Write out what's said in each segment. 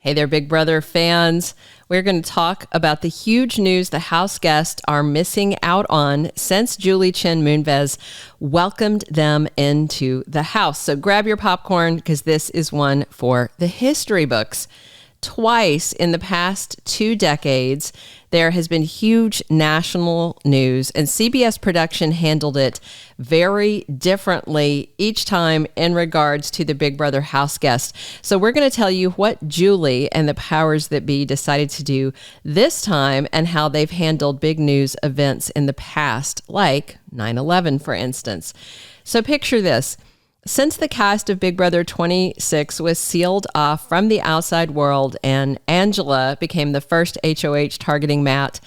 Hey there, Big Brother fans. We're going to talk about the huge news the house guests are missing out on since Chen Moonves welcomed them into the house. So grab your popcorn because this is one for the history books. Twice in the past 2 decades, there has been huge national news, and CBS production handled it very differently each time in regards to the Big Brother house guest. So we're going to tell you what Julie and the powers that be decided to do this time and how they've handled big news events in the past, like 9/11, for instance. So picture this. Since the cast of Big Brother 26 was sealed off from the outside world and Angela became the first HOH targeting Matt,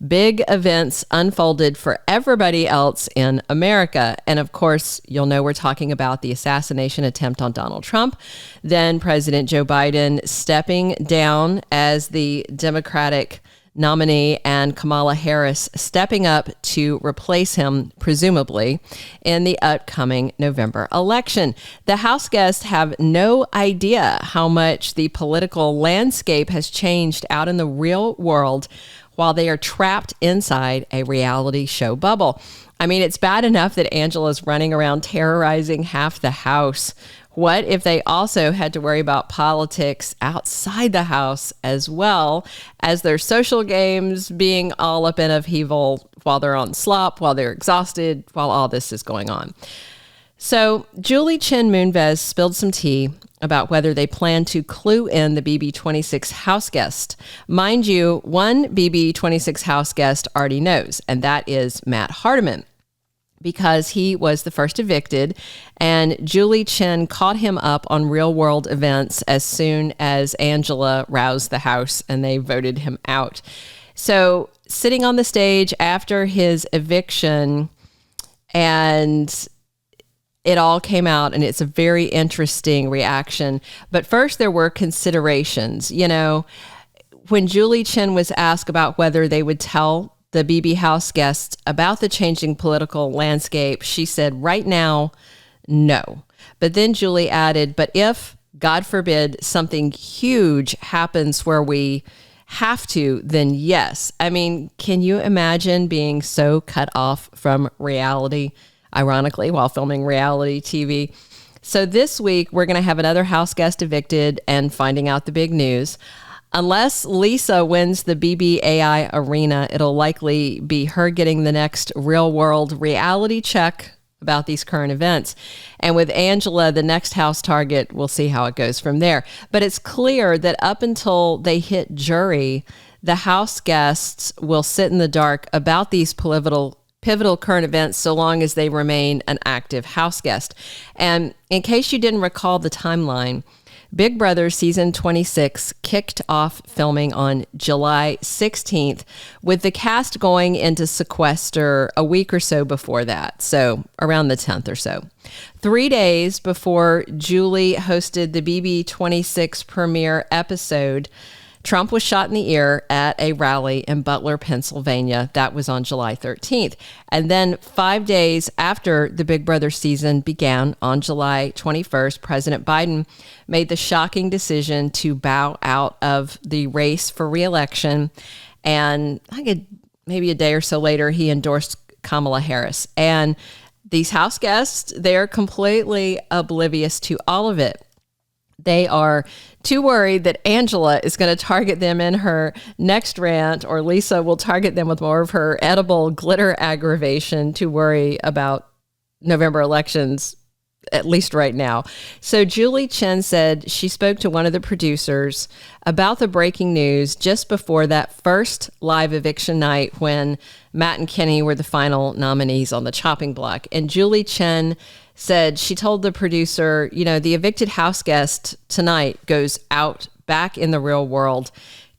big events unfolded for everybody else in America. And of course, you'll know we're talking about the assassination attempt on Donald Trump, then President Joe Biden stepping down as the Democratic nominee and Kamala Harris stepping up to replace him, presumably, in the upcoming November election. The house guests have no idea how much the political landscape has changed out in the real world while they are trapped inside a reality show bubble. I mean, it's bad enough that Angela's running around terrorizing half the house. What if they also had to worry about politics outside the house as well as their social games being all up in upheaval while they're on slop, while they're exhausted, while all this is going on? So Chen Moonves spilled some tea about whether they plan to clue in the BB26 house guest. Mind you, one BB26 house guest already knows, and that is Matt Hardeman, because he was the first evicted, and Chen caught him up on real-world events as soon as Angela roused the house and they voted him out. So sitting on the stage after his eviction, and it all came out, and it's a very interesting reaction. But first, there were considerations. You know, when Chen was asked about whether they would tell the BB house guests about the changing political landscape, she said, right now, no. But then Julie added, but if, God forbid, something huge happens where we have to, then yes. I mean, can you imagine being so cut off from reality, ironically, while filming reality TV? So this week, we're going to have another house guest evicted and finding out the big news. Unless Lisa wins the BBAI arena, it'll likely be her getting the next real-world reality check about these current events. And with Angela, the next house target, we'll see how it goes from there. But it's clear that up until they hit jury, the house guests will sit in the dark about these pivotal current events so long as they remain an active house guest. And in case you didn't recall the timeline, Big Brother Season 26 kicked off filming on July 16th, with the cast going into sequester a week or so before that, so around the 10th or so. 3 days before Julie hosted the BB26 premiere episode, Trump was shot in the ear at a rally in Butler, Pennsylvania. That was on July 13th. And then 5 days after the Big Brother season began on July 21st, President Biden made the shocking decision to bow out of the race for re-election. And I think maybe a day or so later, he endorsed Kamala Harris. And these house guests, they're completely oblivious to all of it. They are too worried that Angela is going to target them in her next rant, or Lisa will target them with more of her edible glitter aggravation to worry about November elections, at least right now. So Chen said she spoke to one of the producers about the breaking news just before that first live eviction night when Matt and Kenny were the final nominees on the chopping block. And Chen said she told the producer, you know, the evicted house guest tonight goes out back in the real world.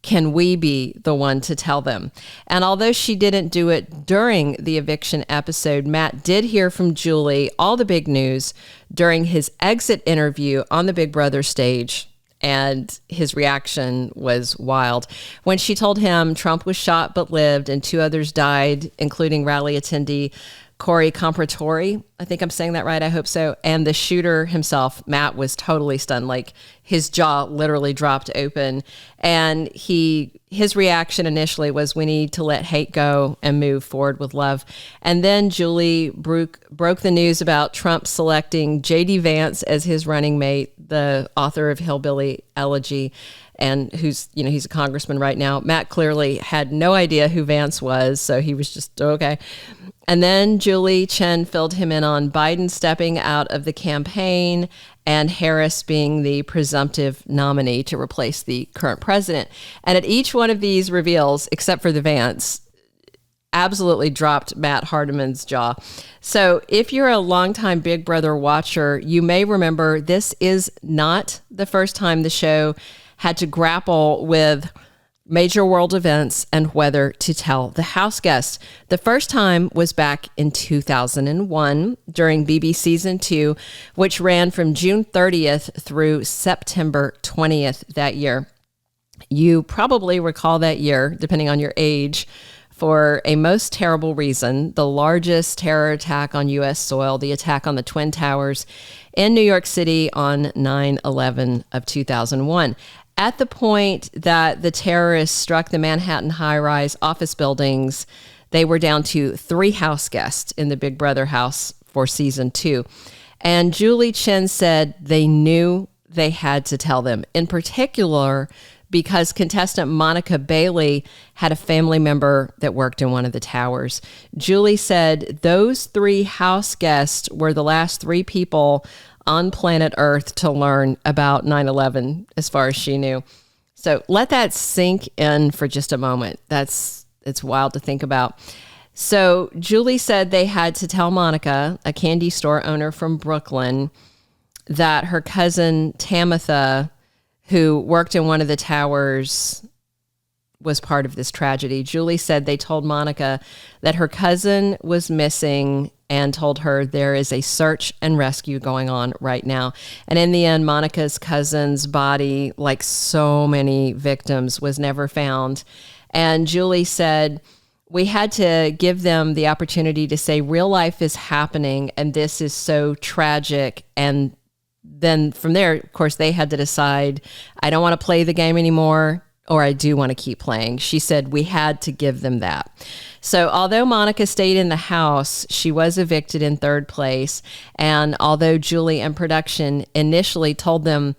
Can we be the one to tell them? And although she didn't do it during the eviction episode, Matt did hear from Julie all the big news during his exit interview on the Big Brother stage. And his reaction was wild. When she told him Trump was shot but lived and 2 others died, including rally attendee Corey Comparatori. I think I'm saying that right. I hope so. And the shooter himself, Matt, was totally stunned. Like his jaw literally dropped open. And his reaction initially was, we need to let hate go and move forward with love. And then Julie broke the news about Trump selecting J.D. Vance as his running mate, the author of Hillbilly Elegy, and he's a congressman right now. Matt clearly had no idea who Vance was, so he was just, okay. And then Julie Chen filled him in on Biden stepping out of the campaign and Harris being the presumptive nominee to replace the current president. And at each one of these reveals, except for the Vance, absolutely dropped Matt Hardeman's jaw. So if you're a longtime Big Brother watcher, you may remember this is not the first time the show had to grapple with major world events and whether to tell the house guests. The first time was back in 2001 during BB Season 2, which ran from June 30th through September 20th that year. You probably recall that year, depending on your age, for a most terrible reason, the largest terror attack on U.S. soil, the attack on the Twin Towers in New York City on 9/11 of 2001. At the point that the terrorists struck the Manhattan high-rise office buildings, they were down to 3 house guests in the Big Brother house for Season 2. And Julie Chen said they knew they had to tell them, in particular because contestant Monica Bailey had a family member that worked in one of the towers. Julie said those 3 house guests were the last 3 people on planet Earth to learn about 9/11, as far as she knew. So let that sink in for just a moment. It's wild to think about. So Julie said they had to tell Monica, a candy store owner from Brooklyn, that her cousin Tamitha, who worked in one of the towers, was part of this tragedy. Julie said they told Monica that her cousin was missing and told her there is a search and rescue going on right now. And in the end, Monica's cousin's body, like so many victims, was never found. And Julie said, we had to give them the opportunity to say real life is happening and this is so tragic. And then from there, of course, they had to decide, I don't want to play the game anymore, or I do want to keep playing. She said we had to give them that. So although Monica stayed in the house, she was evicted in 3rd place. And although Julie and production initially told them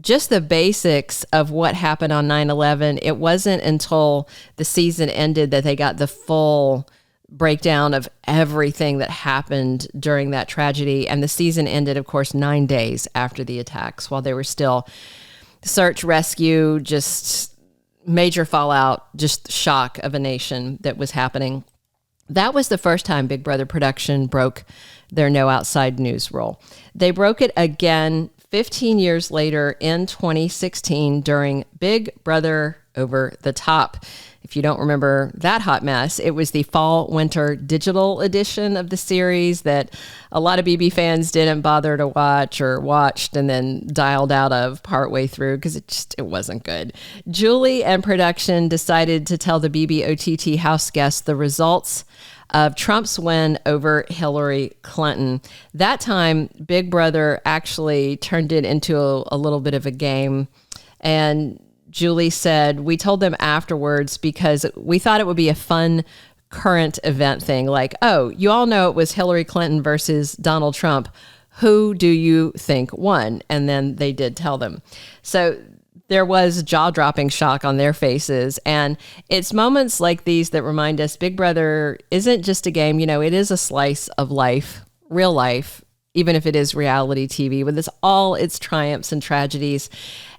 just the basics of what happened on 9/11, it wasn't until the season ended that they got the full breakdown of everything that happened during that tragedy. And the season ended, of course, 9 days after the attacks, while they were still search, rescue, just major fallout, just shock of a nation that was happening. That was the first time Big Brother production broke their no outside news rule. They broke it again 15 years later in 2016 during Big Brother Over the Top. If you don't remember that hot mess, it was the fall-winter digital edition of the series that a lot of BB fans didn't bother to watch or watched and then dialed out of partway through because it wasn't good. Julie and production decided to tell the BB OTT house guests the results of Trump's win over Hillary Clinton. That time, Big Brother actually turned it into a little bit of a game. And Julie said, we told them afterwards because we thought it would be a fun current event thing. Like, oh, you all know it was Hillary Clinton versus Donald Trump. Who do you think won? And then they did tell them. So there was jaw-dropping shock on their faces. And it's moments like these that remind us Big Brother isn't just a game. You know, it is a slice of life, real life, even if it is reality TV, with all its triumphs and tragedies.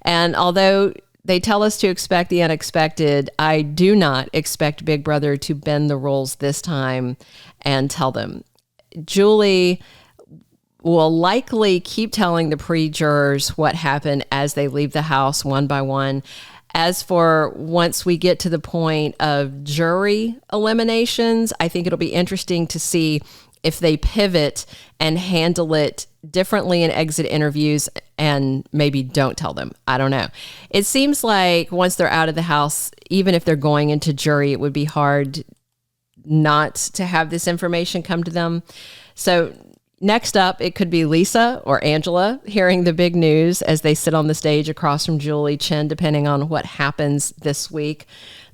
And although they tell us to expect the unexpected, I do not expect Big Brother to bend the rules this time and tell them. Julie will likely keep telling the pre-jurors what happened as they leave the house one by one. As for once we get to the point of jury eliminations, I think it'll be interesting to see if they pivot and handle it differently in exit interviews and maybe don't tell them. I don't know. It seems like once they're out of the house, even if they're going into jury, it would be hard not to have this information come to them. So next up, it could be Lisa or Angela hearing the big news as they sit on the stage across from Julie Chen, depending on what happens this week.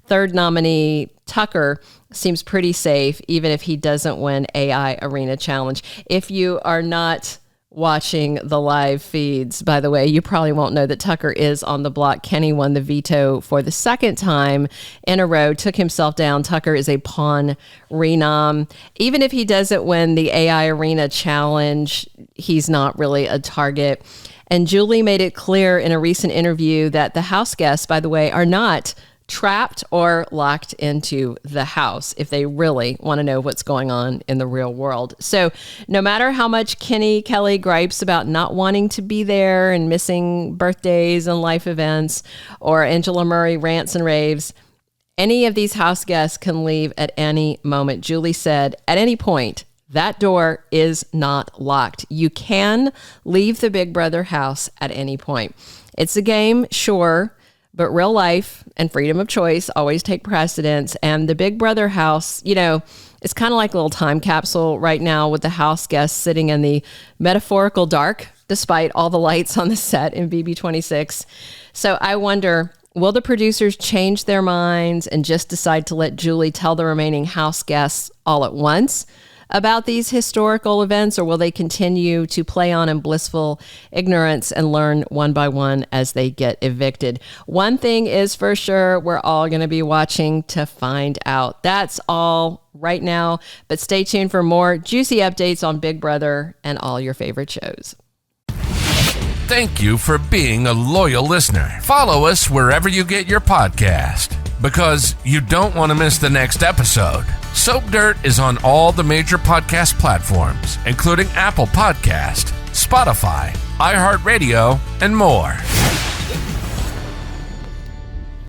Third nominee, Tucker, seems pretty safe, even if he doesn't win AI Arena Challenge. If you are not watching the live feeds, by the way, you probably won't know that Tucker is on the block. Kenny won the veto for the second time in a row, took himself down. Tucker is a pawn renom. Even if he doesn't win the AI Arena Challenge, he's not really a target. And Julie made it clear in a recent interview that the house guests, by the way, are not trapped or locked into the house if they really want to know what's going on in the real world. So no matter how much Kenny Kelly gripes about not wanting to be there and missing birthdays and life events, or Angela Murray rants and raves, any of these house guests can leave at any moment. Julie said, at any point, that door is not locked. You can leave the Big Brother house at any point. It's a game, sure, but real life and freedom of choice always take precedence. And the Big Brother house, you know, it's kind of like a little time capsule right now with the house guests sitting in the metaphorical dark, despite all the lights on the set in BB26. So I wonder, will the producers change their minds and just decide to let Julie tell the remaining house guests all at once about these historical events, or will they continue to play on in blissful ignorance and learn one by one as they get evicted? One thing is for sure, we're all going to be watching to find out. That's all right now, but stay tuned for more juicy updates on Big Brother and all your favorite shows. Thank you for being a loyal listener. Follow us wherever you get your podcast, because you don't want to miss the next episode. Soap Dirt is on all the major podcast platforms, including Apple Podcast, Spotify, iHeartRadio, and more.